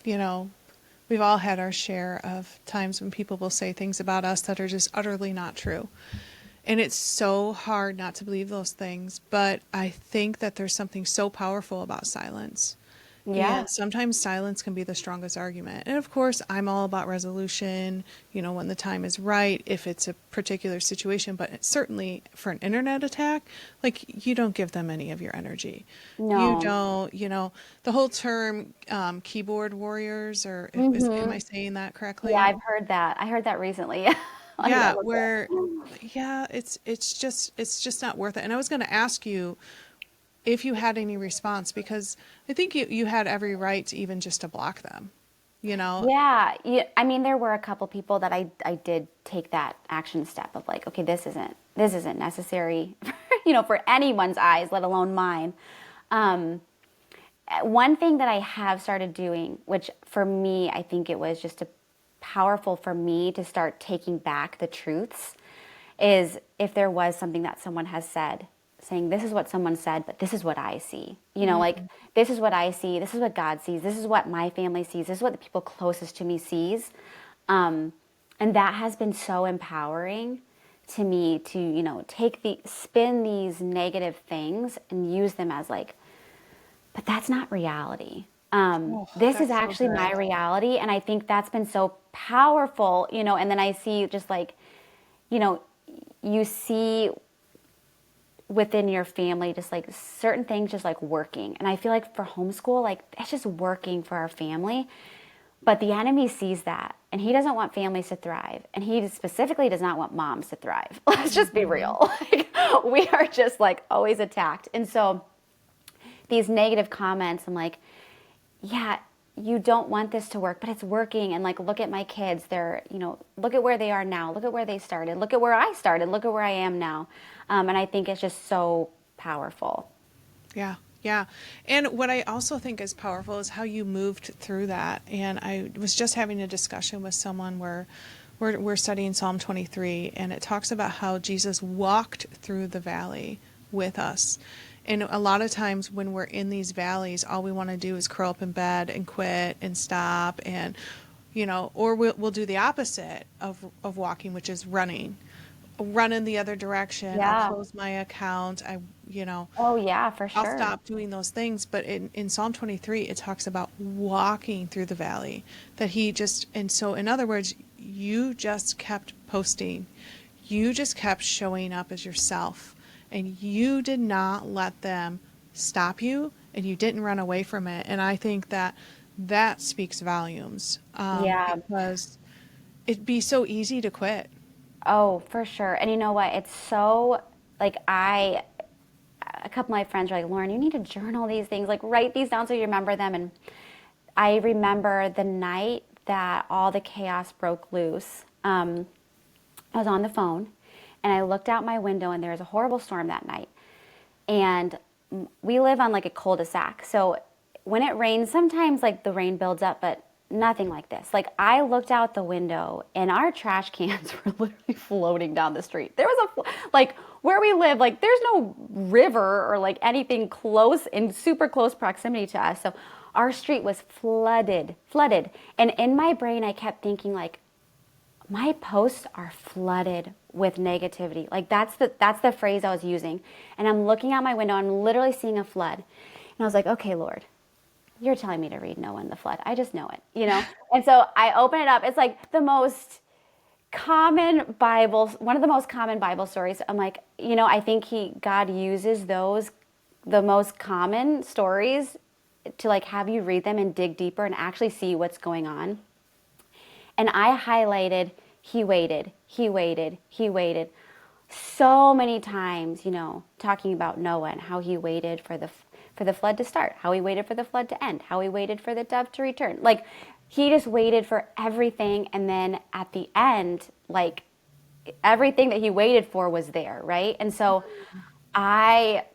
we've all had our share of times when people will say things about us that are just utterly not true. And it's so hard not to believe those things, but I think that there's something so powerful about silence. Yeah. And sometimes silence can be the strongest argument. And of course, I'm all about resolution, when the time is right, if it's a particular situation, but certainly for an internet attack, like you don't give them any of your energy. You No. don't, the whole term keyboard warriors, or am I saying that Yeah, correctly? I've heard that. I heard that recently. I Yeah, love where it. yeah, it's just not worth it. And I was going to ask you if you had any response, because I think you had every right to even just to block them, you know? Yeah, yeah. I mean, there were a couple people that I did take that action step of like, okay, this isn't necessary, for anyone's eyes, let alone mine. Um, One thing that I have started doing, which for me, I think it was just powerful for me to start taking back the truths, is if there was something that someone has said, saying, this is what someone said, but this is what I see. Like, this is what I see, this is what God sees, this is what my family sees, this is what the people closest to me sees. And that has been so empowering to me to, spin these negative things and use them as like, but that's not reality. Oh, This is that's so actually my good. reality. And I think that's been so powerful, and then I see just like, you know, you see within your family, just like certain things just like working. And I feel like for homeschool, like it's just working for our family. But the enemy sees that and he doesn't want families to thrive. And he specifically does not want moms to thrive. Let's just be real. Like, we are just like always attacked. And so these negative comments, I'm like, yeah, you don't want this to work, but it's working. And like, look at my kids. They're, look at where they are now. Look at where they started. Look at where I started. Look at where I am now. And I think it's just so powerful. Yeah, yeah. And what I also think is powerful is how you moved through that. And I was just having a discussion with someone where we're studying Psalm 23, and it talks about how Jesus walked through the valley with us. And a lot of times when we're in these valleys, all we want to do is curl up in bed and quit and stop, and or we'll do the opposite of walking, which is run in the other direction. I'll Yeah. close my account. Oh, yeah, for I'll sure. stop doing those things. But in Psalm 23, it talks about walking through the valley, and so in other words, you just kept posting. You just kept showing up as yourself, and you did not let them stop you, and you didn't run away from it. And I think that speaks volumes, Yeah. because it'd be so easy to quit. Oh, for sure. And you know what? It's so like a couple of my friends are like, Lauren, you need to journal these things, like write these down so you remember them. And I remember the night that all the chaos broke loose. I was on the phone and I looked out my window and there was a horrible storm that night. And we live on like a cul-de-sac. So when it rains, sometimes like the rain builds up, but nothing like this. Like I looked out the window and our trash cans were literally floating down the street. There was like where we live, like there's no river or like anything close in super close proximity to us. So our street was flooded. And in my brain, I kept thinking like, my posts are flooded with negativity. Like that's the phrase I was using. And I'm looking out my window, I'm literally seeing a flood. And I was like, okay, Lord, you're telling me to read Noah in the flood. I just know it. And so I open it up. It's like the most common Bible, one of the most common Bible stories. I'm like, I think God uses the most common stories to like have you read them and dig deeper and actually see what's going on. And I highlighted, he waited, he waited, he waited so many times, talking about Noah and how he waited for the flood to start, how he waited for the flood to end, how he waited for the dove to return. Like he just waited for everything. And then at the end, like everything that he waited for was there. Right. And so I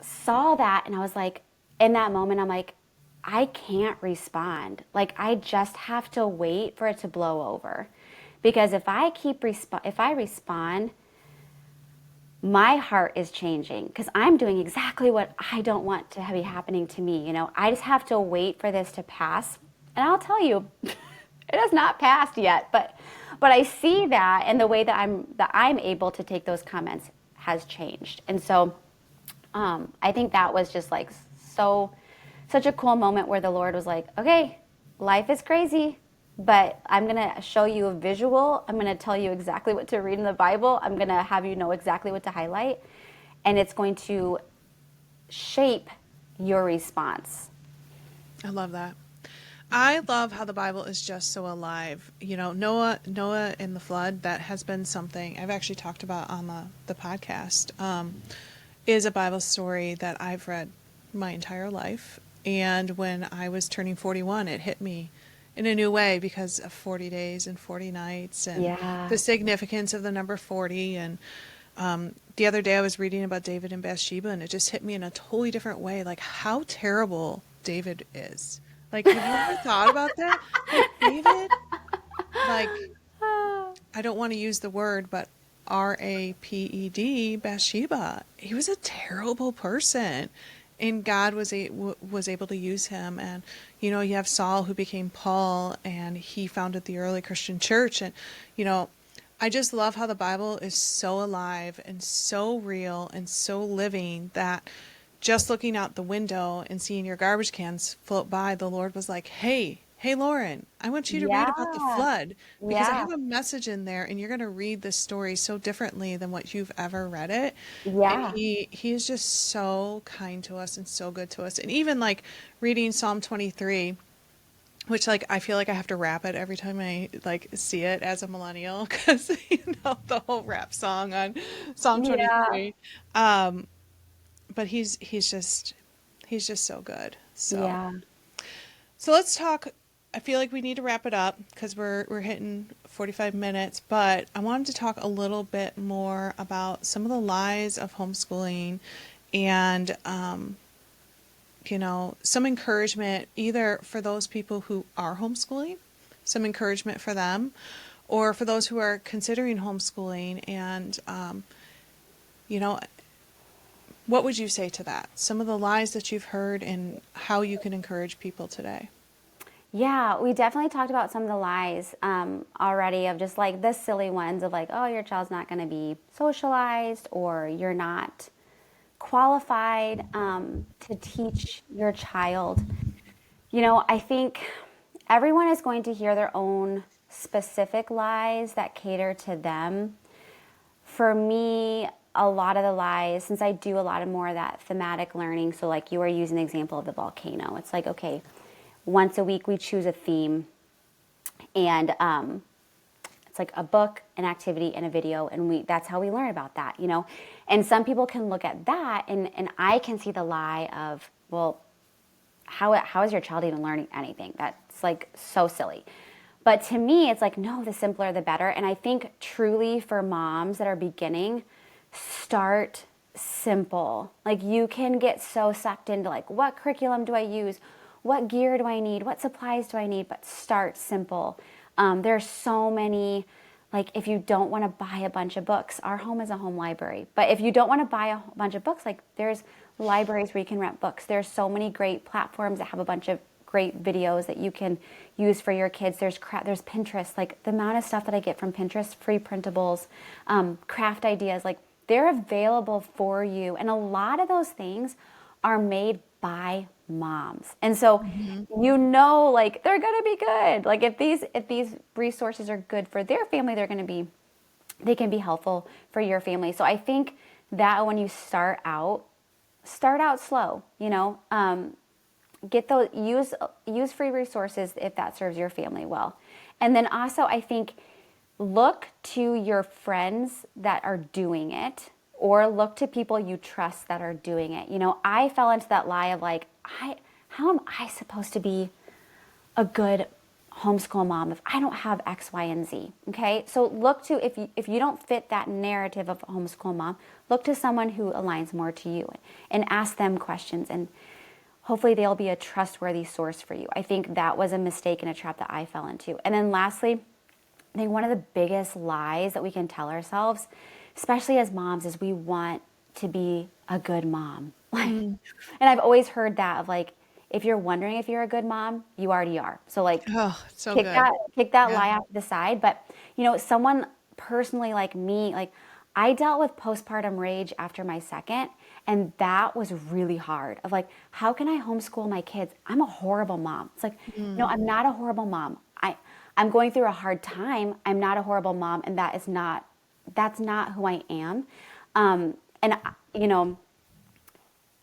saw that and I was like, in that moment, I'm like, I can't respond. Like I just have to wait for it to blow over. Because if I respond, my heart is changing because I'm doing exactly what I don't want to be happening to me. I just have to wait for this to pass. And I'll tell you, It has not passed yet, but I see that, and the way that I'm able to take those comments has changed. And so I think that was just like such a cool moment where the Lord was like, okay, life is crazy, but I'm going to show you a visual. I'm going to tell you exactly what to read in the Bible. I'm going to have you know exactly what to highlight, and it's going to shape your response. I love that. I love how the Bible is just so alive. You know, Noah in the flood, that has been something I've actually talked about on the podcast, is a Bible story that I've read my entire life. And when I was turning 41, it hit me in a new way because of 40 days and 40 nights and Yeah. the significance of the number 40. And the other day I was reading about David and Bathsheba, and it just hit me in a totally different way, like how terrible David is. Like, have you ever thought about that? Like, David, like, I don't want to use the word, but raped, Bathsheba. He was a terrible person, and God was able to use him. And you know, you have Saul, who became Paul, and he founded the early Christian church. And you know, I just love how the Bible is so alive and so real and so living that just looking out the window and seeing your garbage cans float by, the Lord was like, hey, Lauren, I want you to read about the Yeah. flood because I Yeah. have a message in there, and you're going to read this story so differently than what you've ever read it. And Yeah. he is just so kind to us and so good to us. And even like reading Psalm 23, which like I feel like I have to rap it every time I like see it as a millennial because you know the whole rap song on Psalm Yeah. 23. But he's just so good. Yeah. So let's talk. I feel like we need to wrap it up because we're hitting 45 minutes, but I wanted to talk a little bit more about some of the lies of homeschooling and you know, some encouragement either for those people who are homeschooling, some encouragement for them, or for those who are considering homeschooling. And you know, what would you say to that? Some of the lies that you've heard and how you can encourage people today. Yeah, we definitely talked about some of the lies already, of just like the silly ones of like, oh, your child's not going to be socialized, or you're not qualified to teach your child. You know, I think everyone is going to hear their own specific lies that cater to them. For me, a lot of the lies, since I do a lot of more of that thematic learning, so like you were using the example of the volcano, it's like, okay, once a week we choose a theme, and it's like a book, an activity, and a video, and that's how we learn about that, you know. And some people can look at that, and I can see the lie of, well, how is your child even learning anything? That's like so silly. But to me, it's like, no, the simpler the better. And I think truly for moms that are beginning, start simple. Like, you can get so sucked into like, what curriculum do I use? What gear do I need? What supplies do I need? But start simple. There's so many, like, if you don't want to buy a bunch of books, our home is a home library. But if you don't want to buy a bunch of books, like, there's libraries where you can rent books. There's so many great platforms that have a bunch of great videos that you can use for your kids. There's Pinterest. Like, the amount of stuff that I get from Pinterest, free printables, craft ideas, like, they're available for you. And a lot of those things are made by moms. And so, you know, like, they're going to be good. Like, if these resources are good for their family, they can be helpful for your family. So I think that when you start out slow, you know, get those, use free resources if that serves your family well. And then also, I think, look to your friends that are doing it, or look to people you trust that are doing it. You know, I fell into that lie of like, how am I supposed to be a good homeschool mom if I don't have X, Y, and Z? Okay, so look to, if you don't fit that narrative of homeschool mom, look to someone who aligns more to you, and ask them questions, and hopefully they'll be a trustworthy source for you. I think that was a mistake and a trap that I fell into. And then lastly, I think one of the biggest lies that we can tell ourselves, especially as moms, is we want to be a good mom. Like, and I've always heard that of like, if you're wondering if you're a good mom, you already are. So like Oh, so good. kick that Yeah. lie off to the side. But someone personally like me, like I dealt with postpartum rage after my second, and that was really hard. Of like, how can I homeschool my kids? I'm a horrible mom. It's like, no, I'm not a horrible mom. I'm going through a hard time. I'm not a horrible mom, and that's not who I am. And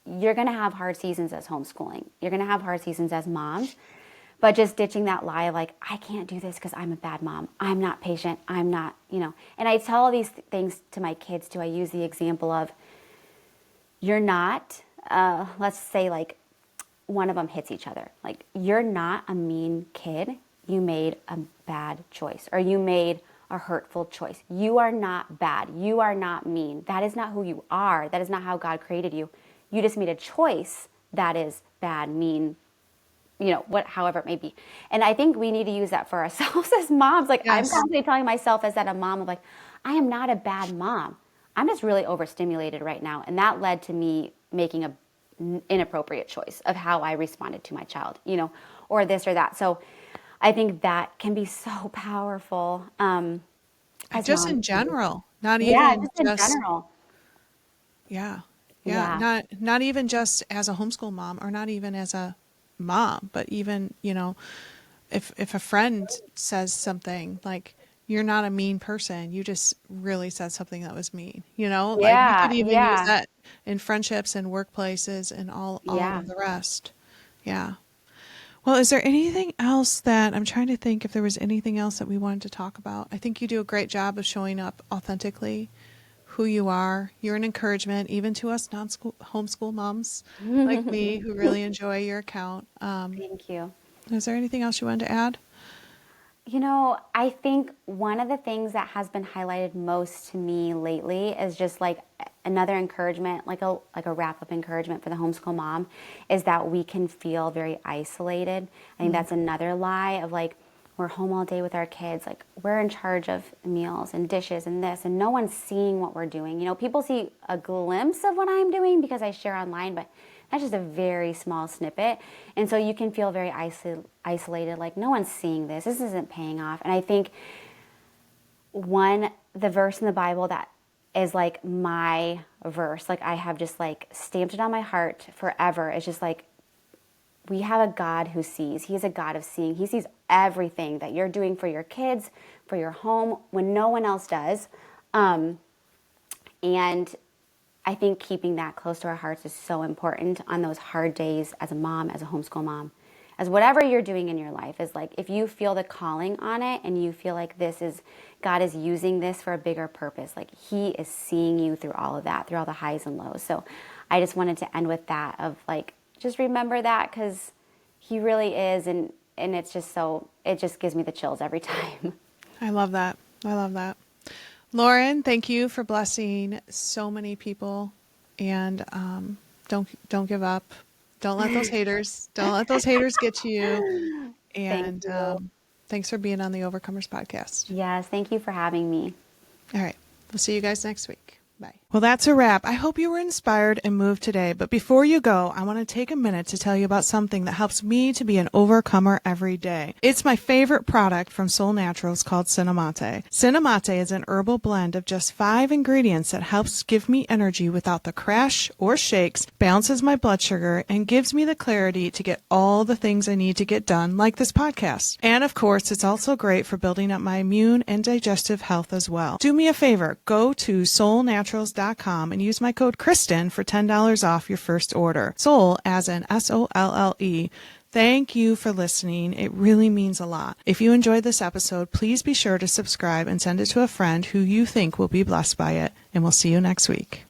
you're going to have hard seasons as homeschooling. You're going to have hard seasons as moms, but just ditching that lie of like, I can't do this because I'm a bad mom. I'm not patient. I'm not, and I tell all these things to my kids too. I use the example of, you're not, let's say like one of them hits each other. Like, you're not a mean kid. You made a bad choice, or you made a hurtful choice. You are not bad. You are not mean. That is not who you are. That is not how God created you. You just made a choice that is bad, mean, however it may be. And I think we need to use that for ourselves as moms. Like, I'm Yes. constantly telling myself as that a mom of like, I am not a bad mom. I'm just really overstimulated right now. And that led to me making a inappropriate choice of how I responded to my child, or this or that. So I think that can be so powerful. Just moms. in general, not Yeah, even just in general. Yeah. Yeah. Not even just as a homeschool mom, or not even as a mom, but even, if a friend says something like, you're not a mean person, you just really said something that was mean, like we Yeah, could even use yeah, that in friendships and workplaces and all yeah. of the rest. Yeah. Well, is there anything else that I'm trying to think if there was anything else that we wanted to talk about? I think you do a great job of showing up authentically who you are. You're an encouragement even to us homeschool moms like me who really enjoy your account. Thank you. Is there anything else you wanted to add? I think one of the things that has been highlighted most to me lately is just like another encouragement, like a wrap-up encouragement for the homeschool mom, is that we can feel very isolated. I think that's another lie of like, we're home all day with our kids, like we're in charge of meals and dishes and this, and no one's seeing what we're doing. People see a glimpse of what I'm doing because I share online, but that's just a very small snippet. And so you can feel very isolated, like no one's seeing this. This isn't paying off. And I think the verse in the Bible that is like my verse, like I have just like stamped it on my heart forever. It's just like, we have a God who sees. He's a God of seeing. He sees everything that you're doing for your kids, for your home, when no one else does. And I think keeping that close to our hearts is so important on those hard days as a mom, as a homeschool mom, as whatever you're doing in your life. Is like, if you feel the calling on it and you feel like God is using this for a bigger purpose, like He is seeing you through all of that, through all the highs and lows. So I just wanted to end with that of like, just remember that, because He really is. And it's just it just gives me the chills every time. I love that. I love that. Lauren, thank you for blessing so many people, and don't give up. Don't let those haters get to you. And Thank you. thanks for being on the Overcomers podcast. Yes, thank you for having me. All right. We'll see you guys next week. Bye. Well, that's a wrap. I hope you were inspired and moved today. But before you go, I want to take a minute to tell you about something that helps me to be an overcomer every day. It's my favorite product from Soul Naturals called Cinnamate. Cinnamate is an herbal blend of just 5 ingredients that helps give me energy without the crash or shakes, balances my blood sugar, and gives me the clarity to get all the things I need to get done, like this podcast. And of course, it's also great for building up my immune and digestive health as well. Do me a favor, go to soulnaturals.com and use my code Kristen for $10 off your first order. Soul as in SOLLE. Thank you for listening. It really means a lot. If you enjoyed this episode, please be sure to subscribe and send it to a friend who you think will be blessed by it. And we'll see you next week.